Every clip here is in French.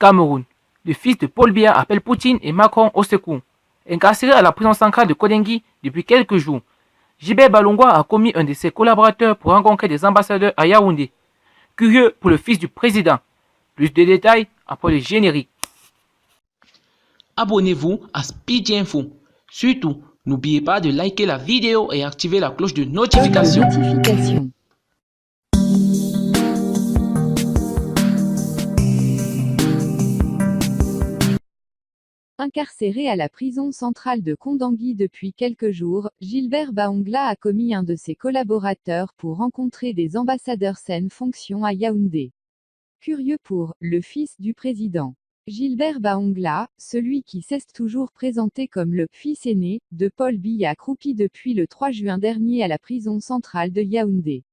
Cameroun. Le fils de Paul Biya appelle Poutine et Macron au secours. Incarcéré à la prison centrale de Kodengui depuis quelques jours, Gilbert Balungwa a commis un de ses collaborateurs pour rencontrer des ambassadeurs à Yaoundé. Curieux pour le fils du président. Plus de détails après le générique. Abonnez-vous à Speedy Info. Surtout, n'oubliez pas de liker la vidéo et activer la cloche de notification. Incarcéré à la prison centrale de Kondangui depuis quelques jours, Gilbert Bahongla a commis un de ses collaborateurs pour rencontrer des ambassadeurs saine fonction à Yaoundé. Curieux pour le fils du président. Gilbert Bahongla, celui qui s'est toujours présenté comme le fils aîné de Paul Biya, croupi depuis le 3 juin dernier à la prison centrale de Yaoundé.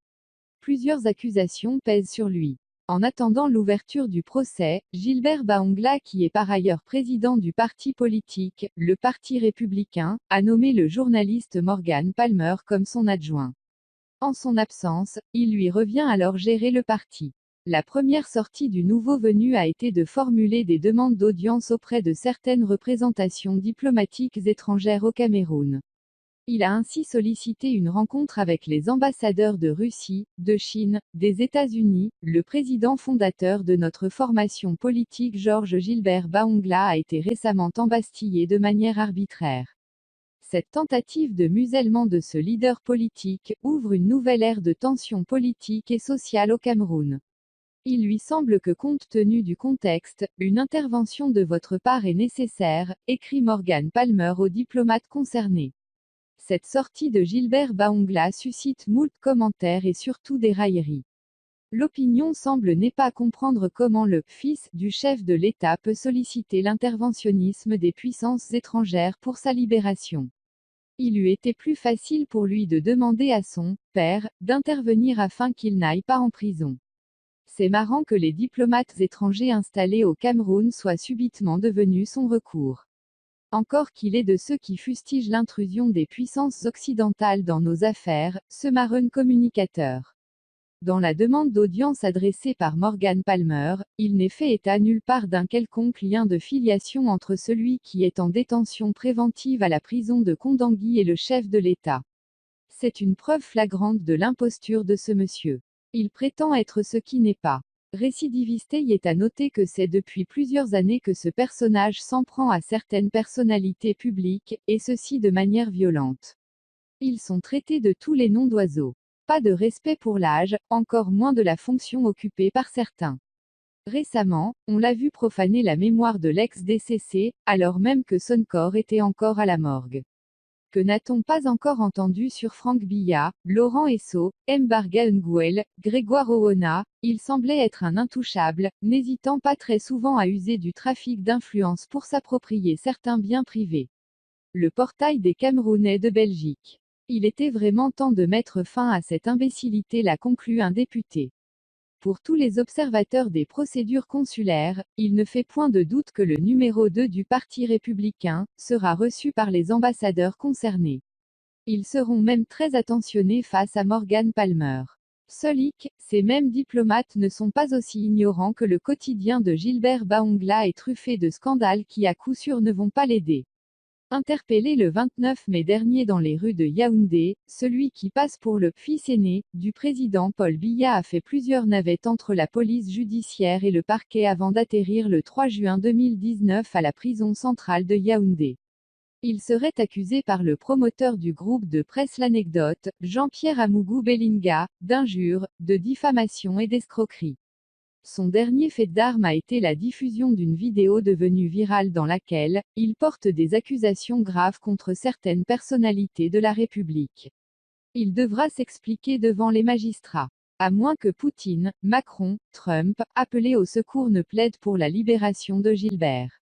Plusieurs accusations pèsent sur lui. En attendant l'ouverture du procès, Gilbert Bahongla, qui est par ailleurs président du parti politique, le Parti républicain, a nommé le journaliste Morgan Palmer comme son adjoint. En son absence, il lui revient alors gérer le parti. La première sortie du nouveau venu a été de formuler des demandes d'audience auprès de certaines représentations diplomatiques étrangères au Cameroun. Il a ainsi sollicité une rencontre avec les ambassadeurs de Russie, de Chine, des États-Unis. Le président fondateur de notre formation politique Georges Gilbert Bahongla a été récemment embastillé de manière arbitraire. Cette tentative de musellement de ce leader politique ouvre une nouvelle ère de tensions politiques et sociales au Cameroun. Il lui semble que compte tenu du contexte, une intervention de votre part est nécessaire, écrit Morgan Palmer aux diplomates concernés. Cette sortie de Gilbert Bahongla suscite moult commentaires et surtout des railleries. L'opinion semble ne pas comprendre comment le fils du chef de l'État peut solliciter l'interventionnisme des puissances étrangères pour sa libération. Il eût été plus facile pour lui de demander à son père d'intervenir afin qu'il n'aille pas en prison. C'est marrant que les diplomates étrangers installés au Cameroun soient subitement devenus son recours. Encore qu'il est de ceux qui fustigent l'intrusion des puissances occidentales dans nos affaires, ce marron communicateur. Dans la demande d'audience adressée par Morgan Palmer, il n'est fait état nulle part d'un quelconque lien de filiation entre celui qui est en détention préventive à la prison de Kondangui et le chef de l'État. C'est une preuve flagrante de l'imposture de ce monsieur. Il prétend être ce qui n'est pas. Récidiviste. Il est à noter que c'est depuis plusieurs années que ce personnage s'en prend à certaines personnalités publiques, et ceci de manière violente. Ils sont traités de tous les noms d'oiseaux. Pas de respect pour l'âge, encore moins de la fonction occupée par certains. Récemment, on l'a vu profaner la mémoire de l'ex-décécé, alors même que son corps était encore à la morgue. Que n'a-t-on pas encore entendu sur Franck Biya, Laurent Esso, Mbarga Nguel, Grégoire Owona? Il semblait être un intouchable, n'hésitant pas très souvent à user du trafic d'influence pour s'approprier certains biens privés. Le portail des Camerounais de Belgique. Il était vraiment temps de mettre fin à cette imbécilité, l'a conclu un député. Pour tous les observateurs des procédures consulaires, il ne fait point de doute que le numéro 2 du Parti républicain sera reçu par les ambassadeurs concernés. Ils seront même très attentionnés face à Morgan Palmer. Solic, ces mêmes diplomates ne sont pas aussi ignorants que le quotidien de Gilbert Bahongla est truffé de scandales qui à coup sûr ne vont pas l'aider. Interpellé le 29 mai dernier dans les rues de Yaoundé, celui qui passe pour le fils aîné du président Paul Biya a fait plusieurs navettes entre la police judiciaire et le parquet avant d'atterrir le 3 juin 2019 à la prison centrale de Yaoundé. Il serait accusé par le promoteur du groupe de presse L'Anecdote, Jean-Pierre Amougou Bellinga, d'injures, de diffamation et d'escroquerie. Son dernier fait d'armes a été la diffusion d'une vidéo devenue virale dans laquelle il porte des accusations graves contre certaines personnalités de la République. Il devra s'expliquer devant les magistrats. À moins que Poutine, Macron, Trump, appelés au secours ne plaident pour la libération de Gilbert.